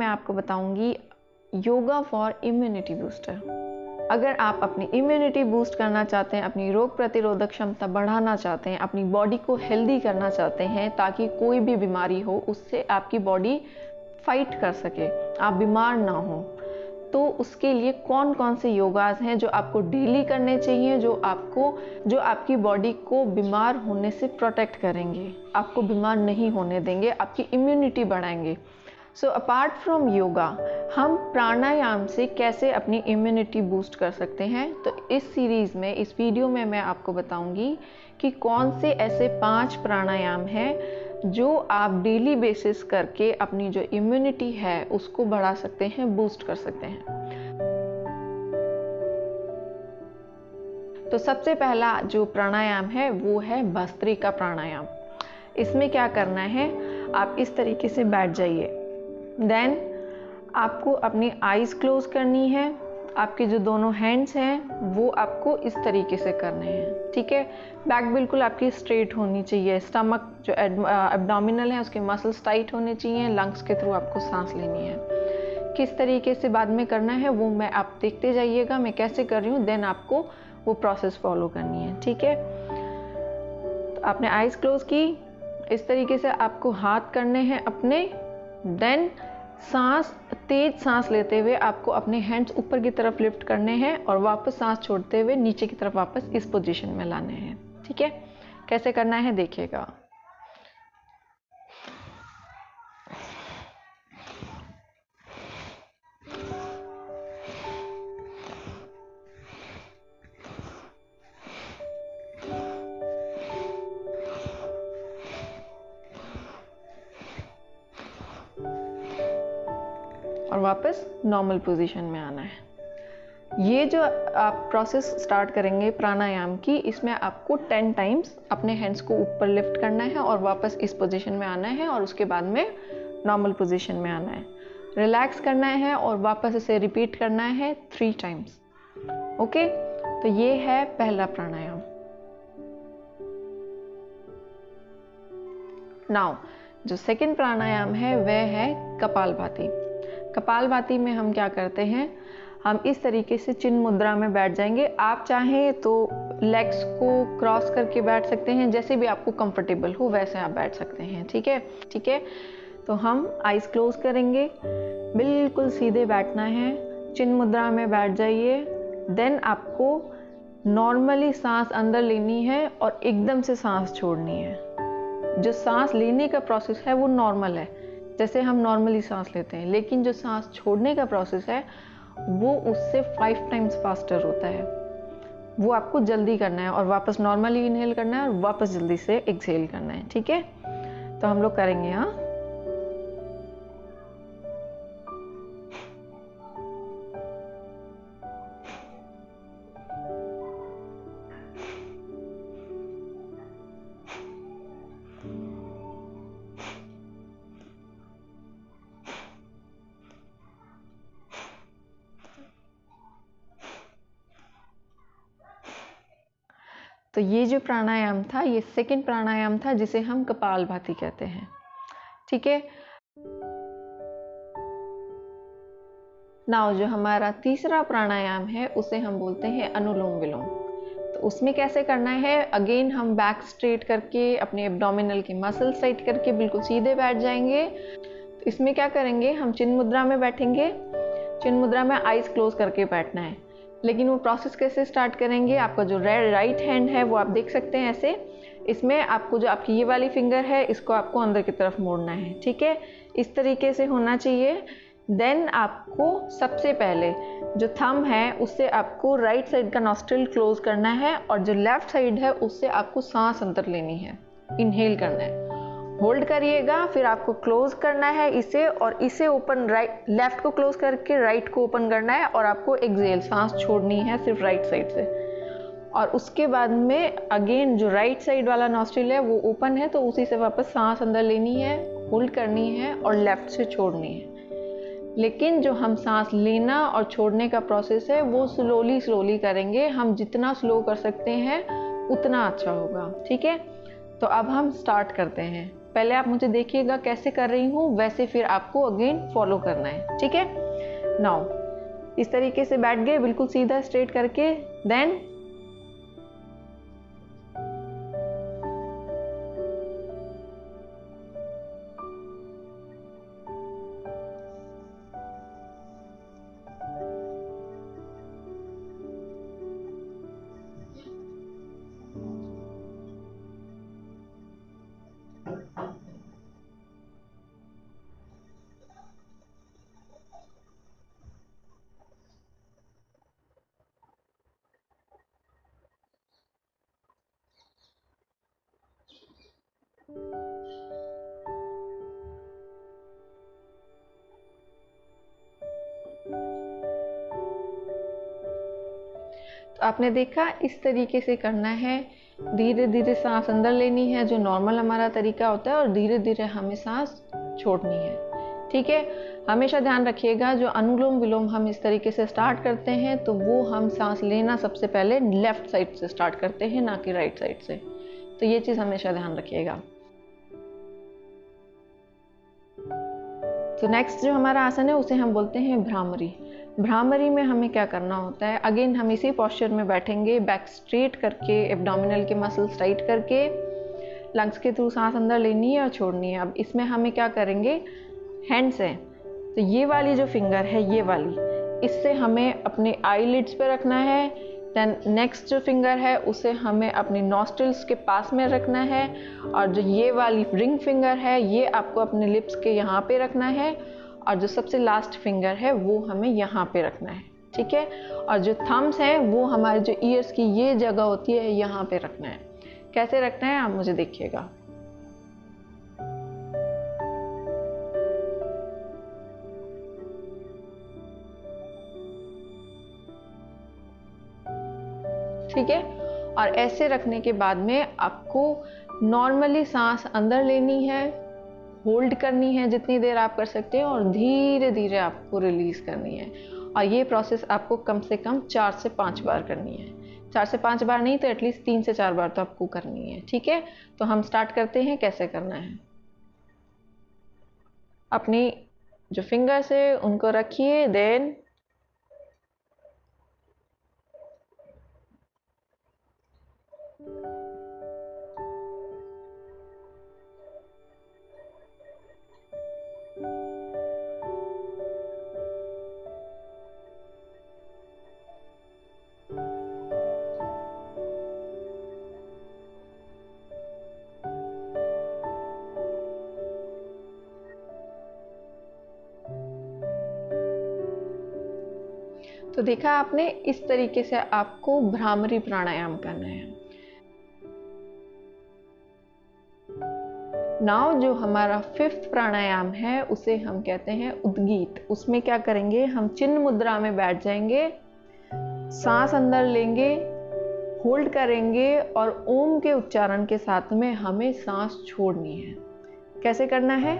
मैं आपको बताऊंगी योगा फॉर इम्यूनिटी बूस्टर। अगर आप अपनी इम्यूनिटी बूस्ट करना चाहते हैं, अपनी रोग प्रतिरोधक क्षमता बढ़ाना चाहते हैं, अपनी बॉडी को हेल्दी करना चाहते हैं ताकि कोई भी बीमारी हो उससे आपकी बॉडी फाइट कर सके, आप बीमार ना हो, तो उसके लिए कौन कौन से योगास हैं जो आपको डेली करने चाहिए, जो आपकी बॉडी को बीमार होने से प्रोटेक्ट करेंगे, आपको बीमार नहीं होने देंगे, आपकी इम्यूनिटी बढ़ाएंगे। सो अपार्ट फ्रॉम योगा हम प्राणायाम से कैसे अपनी इम्यूनिटी बूस्ट कर सकते हैं, तो इस सीरीज़ में, इस वीडियो में मैं आपको बताऊंगी कि कौन से ऐसे 5 प्राणायाम हैं जो आप डेली बेसिस करके अपनी जो इम्यूनिटी है उसको बढ़ा सकते हैं, बूस्ट कर सकते हैं। तो सबसे पहला जो प्राणायाम है वो है भस्त्रिका प्राणायाम। इसमें क्या करना है, आप इस तरीके से बैठ जाइए, देन आपको अपनी आईज क्लोज करनी है, आपके जो दोनों हैंड्स हैं वो आपको इस तरीके से करने हैं, ठीक है। बैक बिल्कुल आपकी स्ट्रेट होनी चाहिए, स्टमक जो एब्डोमिनल है उसके मसल्स टाइट होने चाहिए, लंग्स के थ्रू आपको सांस लेनी है। किस तरीके से बाद में करना है वो आप देखते जाइएगा मैं कैसे कर रही हूँ, देन आपको वो प्रोसेस फॉलो करनी है, ठीक है। तो आपने आईज क्लोज की, इस तरीके से आपको हाथ करने हैं अपने, देन तेज सांस लेते हुए आपको अपने हैंड्स ऊपर की तरफ लिफ्ट करने हैं और वापस सांस छोड़ते हुए नीचे की तरफ वापस इस पोजीशन में लाने हैं, ठीक है। कैसे करना है देखिएगा। और वापस नॉर्मल पोजीशन में आना है। ये जो आप प्रोसेस स्टार्ट करेंगे प्राणायाम की, इसमें आपको 10 टाइम्स अपने हैंड्स को ऊपर लिफ्ट करना है और वापस इस पोजीशन में आना है और उसके बाद में नॉर्मल पोजीशन में आना है, रिलैक्स करना है और वापस इसे रिपीट करना है 3 टाइम्स, ओके। तो ये है पहला प्राणायाम। नाउ जो सेकंड प्राणायाम है वह है कपालभाति। कपालभाति में हम क्या करते हैं, हम इस तरीके से चिन्ह मुद्रा में बैठ जाएंगे। आप चाहें तो लेग्स को क्रॉस करके बैठ सकते हैं, जैसे भी आपको कंफर्टेबल हो वैसे आप बैठ सकते हैं, ठीक है, ठीक है। तो हम आईज क्लोज करेंगे, बिल्कुल सीधे बैठना है, चिन्ह मुद्रा में बैठ जाइए। देन आपको नॉर्मली सांस अंदर लेनी है और एकदम से सांस छोड़नी है। जो सांस लेने का प्रोसेस है वो नॉर्मल है, जैसे हम नॉर्मली सांस लेते हैं, लेकिन जो सांस छोड़ने का प्रोसेस है वो उससे 5 टाइम्स फास्टर होता है। वो आपको जल्दी करना है और वापस नॉर्मली इनहेल करना है और वापस जल्दी से एक्सहेल करना है, ठीक है। तो हम लोग करेंगे, हाँ। तो ये जो प्राणायाम था ये सेकंड प्राणायाम था जिसे हम कपालभाति कहते हैं, ठीक है। नाउ जो हमारा तीसरा प्राणायाम है उसे हम बोलते हैं अनुलोम विलोम। तो उसमें कैसे करना है, अगेन हम बैक स्ट्रेट करके अपने एब्डोमिनल के मसल टाइट करके बिल्कुल सीधे बैठ जाएंगे। तो इसमें क्या करेंगे, हम चिन्ह मुद्रा में बैठेंगे, चिन्ह मुद्रा में आईज क्लोज करके बैठना है। लेकिन वो प्रोसेस कैसे स्टार्ट करेंगे, आपका जो राइट हैंड है वो आप देख सकते हैं ऐसे, इसमें आपको जो आपकी ये वाली फिंगर है इसको आपको अंदर की तरफ मोड़ना है, ठीक है, इस तरीके से होना चाहिए। देन आपको सबसे पहले जो थंब है उससे आपको राइट साइड का नॉस्ट्रिल क्लोज करना है और जो लेफ्ट साइड है उससे आपको सांस अंदर लेनी है, इनहेल करना है, होल्ड करिएगा, फिर आपको क्लोज करना है इसे और इसे ओपन, राइट लेफ्ट को क्लोज करके राइट को ओपन करना है और आपको एक्सहेल, सांस छोड़नी है सिर्फ राइट साइड से। और उसके बाद में अगेन जो राइट साइड वाला नॉस्ट्रिल है वो ओपन है तो उसी से वापस सांस अंदर लेनी है, होल्ड करनी है और लेफ्ट से छोड़नी है। लेकिन जो हम सांस लेना और छोड़ने का प्रोसेस है वो स्लोली करेंगे, हम जितना स्लो कर सकते हैं उतना अच्छा होगा, ठीक है। तो अब हम स्टार्ट करते हैं। पहले आप मुझे देखिएगा कैसे कर रही हूँ, वैसे फिर आपको अगेन फॉलो करना है, ठीक है। नाउ इस तरीके से बैठ गए बिल्कुल सीधा स्ट्रेट करके, देन तो आपने देखा इस तरीके से करना है। धीरे धीरे सांस अंदर लेनी है, जो नॉर्मल हमारा तरीका होता है, और धीरे धीरे हमें सांस छोड़नी है, ठीक है। हमेशा ध्यान रखिएगा, जो अनुलोम विलोम हम इस तरीके से स्टार्ट करते हैं तो वो हम सांस लेना सबसे पहले लेफ्ट साइड से स्टार्ट करते हैं, ना कि राइट साइड से। तो ये चीज़ हमेशा ध्यान रखिएगा। तो नेक्स्ट जो हमारा आसन है उसे हम बोलते हैं भ्रामरी। भ्रामरी में हमें क्या करना होता है, अगेन हम इसी पोस्चर में बैठेंगे, बैक स्ट्रेट करके, एब्डोमिनल के मसल्स टाइट करके, लंग्स के थ्रू सांस अंदर लेनी है और छोड़नी है। अब इसमें हमें क्या करेंगे, हैंड्स हैं, तो ये वाली जो फिंगर है, ये वाली, इससे हमें अपने आईलिड्स पे रखना है। देन नेक्स्ट जो फिंगर है उसे हमें अपनी नॉस्ट्रिल्स के पास में रखना है, और जो ये वाली रिंग फिंगर है ये आपको अपने लिप्स के यहाँ पे रखना है, और जो सबसे लास्ट फिंगर है वो हमें यहाँ पे रखना है, ठीक है। और जो थम्स हैं वो हमारे जो ईयर्स की ये जगह होती है यहाँ पे रखना है। कैसे रखना है आप मुझे देखिएगा। ठीक है, और ऐसे रखने के बाद में आपको नॉर्मली सांस अंदर लेनी है, होल्ड करनी है जितनी देर आप कर सकते हैं, और धीरे धीरे आपको रिलीज करनी है। और ये प्रोसेस आपको कम से कम 4 से 5 बार करनी है। 4 से 5 बार नहीं तो एटलीस्ट 3 से 4 बार तो आपको करनी है, ठीक है। तो हम स्टार्ट करते हैं कैसे करना है। अपनी जो फिंगर्स है उनको रखिए, देन तो देखा आपने, इस तरीके से आपको भ्रामरी प्राणायाम करना है। नाउ जो हमारा 5th प्राणायाम है उसे हम कहते हैं उद्गीत। उसमें क्या करेंगे, हम चिन्ह मुद्रा में बैठ जाएंगे, सांस अंदर लेंगे, होल्ड करेंगे, और ओम के उच्चारण के साथ में हमें सांस छोड़नी है। कैसे करना है,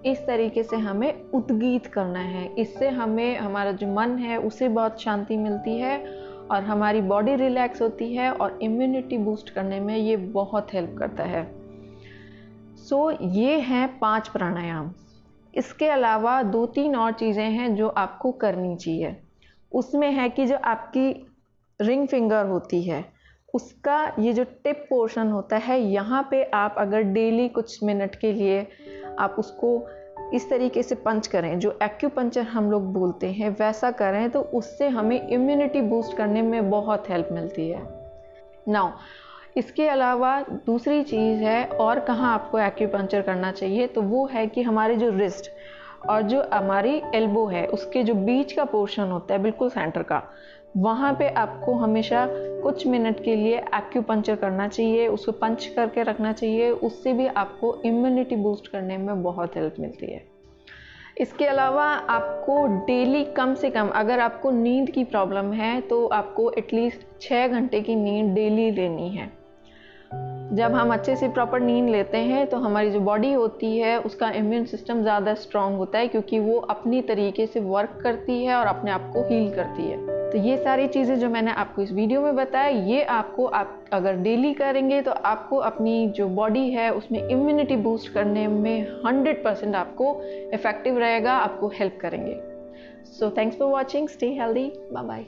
इस तरीके से हमें उद्गीत करना है। इससे हमें हमारा जो मन है उसे बहुत शांति मिलती है, और हमारी बॉडी रिलैक्स होती है, और इम्यूनिटी बूस्ट करने में ये बहुत हेल्प करता है। सो ये हैं 5 प्राणायाम। इसके अलावा 2-3 और चीज़ें हैं जो आपको करनी चाहिए। उसमें है कि जो आपकी रिंग फिंगर होती है उसका ये जो टिप पोर्शन होता है, यहाँ पे आप अगर डेली कुछ मिनट के लिए आप उसको इस तरीके से पंच करें, जो एक्यूपंक्चर हम लोग बोलते हैं वैसा करें, तो उससे हमें इम्यूनिटी बूस्ट करने में बहुत हेल्प मिलती है। नाउ इसके अलावा दूसरी चीज़ है, और कहाँ आपको एक्यूपंक्चर करना चाहिए, तो वो है कि हमारे जो रिस्ट और जो हमारी एल्बो है उसके जो बीच का पोर्शन होता है बिल्कुल सेंटर का, वहाँ पे आपको हमेशा कुछ मिनट के लिए एक्यूपंक्चर करना चाहिए, उसको पंच करके रखना चाहिए। उससे भी आपको इम्यूनिटी बूस्ट करने में बहुत हेल्प मिलती है। इसके अलावा आपको डेली कम से कम, अगर आपको नींद की प्रॉब्लम है तो आपको एटलीस्ट 6 घंटे की नींद डेली लेनी है। जब हम अच्छे से प्रॉपर नींद लेते हैं तो हमारी जो बॉडी होती है उसका इम्यून सिस्टम ज़्यादा स्ट्रांग होता है, क्योंकि वो अपनी तरीके से वर्क करती है और अपने आप को हील करती है। तो ये सारी चीज़ें जो मैंने आपको इस वीडियो में बताया, ये आपको आप अगर डेली करेंगे तो आपको अपनी जो बॉडी है उसमें इम्यूनिटी बूस्ट करने में 100% आपको इफेक्टिव रहेगा, आपको हेल्प करेंगे। So thanks for watching, stay healthy, bye bye.